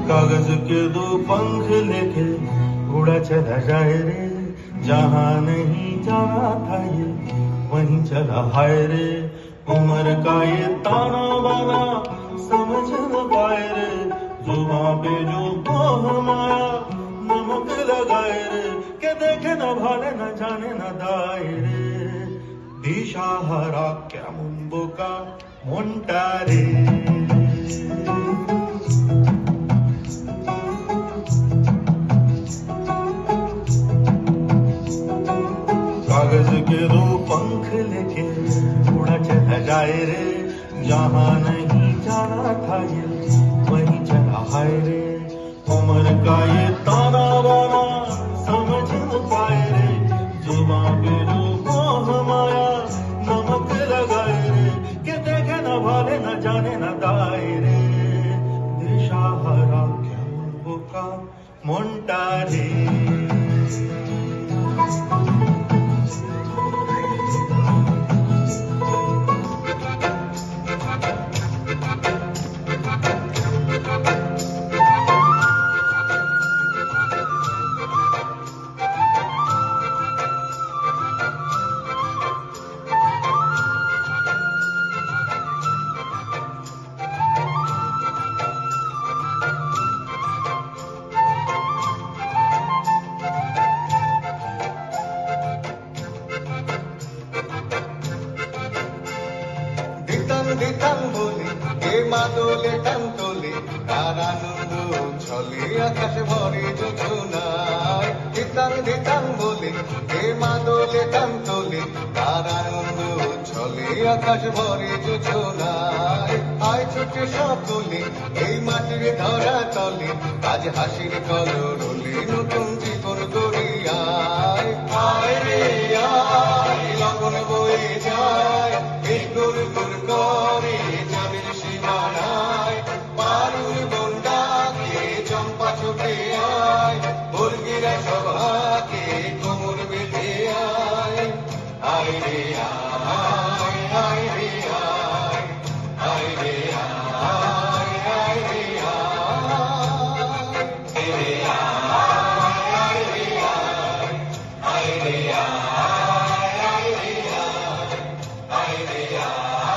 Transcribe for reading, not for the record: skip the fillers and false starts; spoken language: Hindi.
कागज के दो पंख लेके उड़ा चला जाए रे, जहाँ नहीं जाना था ये वहीं चला हाय रे। उम्र का ये ताना बाना समझ न पाए रे, जुबां पे जो मोह माया नमक लगाए रे, के देखे न भाले न जाने न दाए रे। दिशाहारा क्या मुंबो का मोंटा रे। कागज के दो पंख लेके उड़ा चला जाए रे, जहाँ नहीं जाना था ये वहीं चला हाय रे। उम्र का ये ताना बाना समझ न पाए रे, जुबां पे जो मोह माया नमक लगाए रे, के देखे न भाले न जाने न दाए रे। दिशाहारा क्या वो का मोंटा रे। দিতাম বলে কে মাদলে টানতলে, তার আনন্দ ছলে আকাশ ভরে যোজনায়। দিতাম বলে কে মাদলে টানতলে, তার আনন্দ ছলে আকাশ ভরে যোজনায়। আয় ছুটে সকলে এই মাটির ধরা তলে, আজ হাসির কলরলে নতুন জীবন গড়িয়ায়। আয় রে আয়, লগন বয়ে যায় এই গুর গুর করে